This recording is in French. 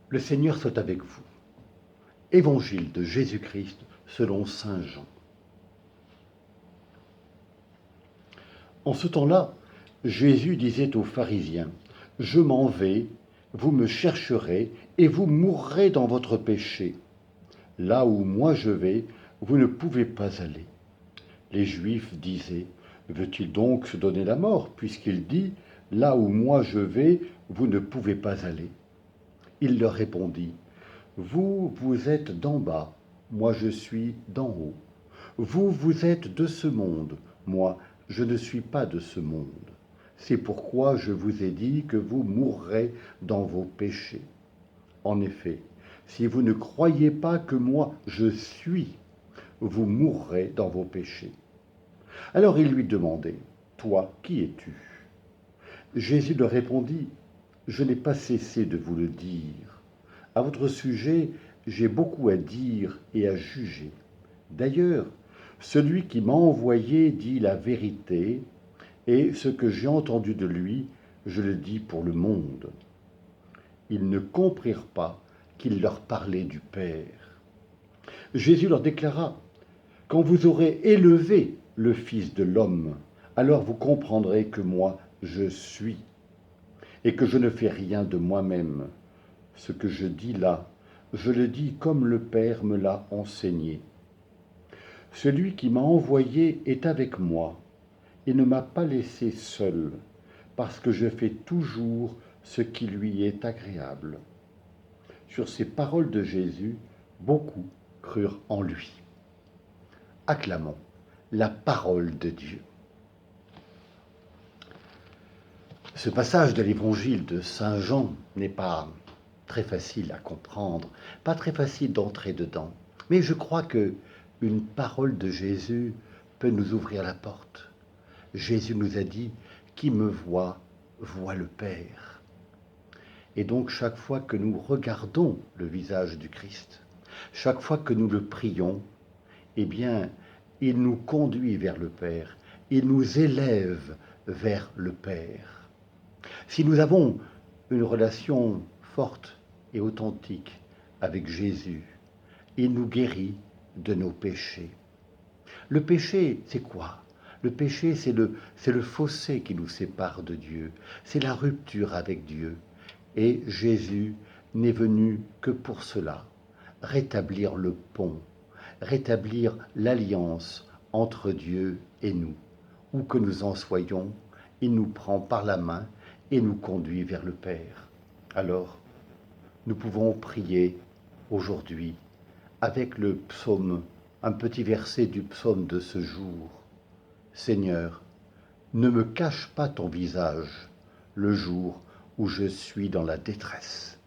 Le Seigneur soit avec vous. Évangile de Jésus-Christ selon saint Jean. En ce temps-là, Jésus disait aux pharisiens, « Je m'en vais, vous me chercherez et vous mourrez dans votre péché. Là où moi je vais, vous ne pouvez pas aller. » Les Juifs disaient, « Veut-il donc se donner la mort, puisqu'il dit, « Là où moi je vais, vous ne pouvez pas aller ?» » Il leur répondit, « Vous, vous êtes d'en bas, moi je suis d'en haut. Vous, vous êtes de ce monde, moi je ne suis pas de ce monde. C'est pourquoi je vous ai dit que vous mourrez dans vos péchés. En effet, si vous ne croyez pas que moi je suis, vous mourrez dans vos péchés. » Alors il lui demandait, « Toi, qui es-tu » Jésus leur répondit, « Je n'ai pas cessé de vous le dire. À votre sujet, j'ai beaucoup à dire et à juger. D'ailleurs, celui qui m'a envoyé dit la vérité, et ce que j'ai entendu de lui, je le dis pour le monde. » Ils ne comprirent pas qu'il leur parlait du Père. Jésus leur déclara, « Quand vous aurez élevé le Fils de l'homme, alors vous comprendrez que moi, je suis, et que je ne fais rien de moi-même. Ce que je dis là, je le dis comme le Père me l'a enseigné. Celui qui m'a envoyé est avec moi et ne m'a pas laissé seul, parce que je fais toujours ce qui lui est agréable. » Sur ces paroles de Jésus, beaucoup crurent en lui. Acclamons la parole de Dieu. Ce passage de l'évangile de saint Jean n'est pas très facile à comprendre, pas très facile d'entrer dedans. Mais je crois que une parole de Jésus peut nous ouvrir la porte. Jésus nous a dit, « Qui me voit, voit le Père ». Et donc chaque fois que nous regardons le visage du Christ, chaque fois que nous le prions, eh bien, il nous conduit vers le Père, il nous élève vers le Père. Si nous avons une relation forte et authentique avec Jésus, il nous guérit de nos péchés. Le péché, c'est quoi ? Le péché, c'est le fossé qui nous sépare de Dieu, c'est la rupture avec Dieu. Et Jésus n'est venu que pour cela, rétablir le pont, rétablir l'alliance entre Dieu et nous. Où que nous en soyons, il nous prend par la main et nous conduit vers le Père. Alors, nous pouvons prier aujourd'hui avec le psaume, un petit verset du psaume de ce jour. « Seigneur, ne me cache pas ton visage le jour où je suis dans la détresse.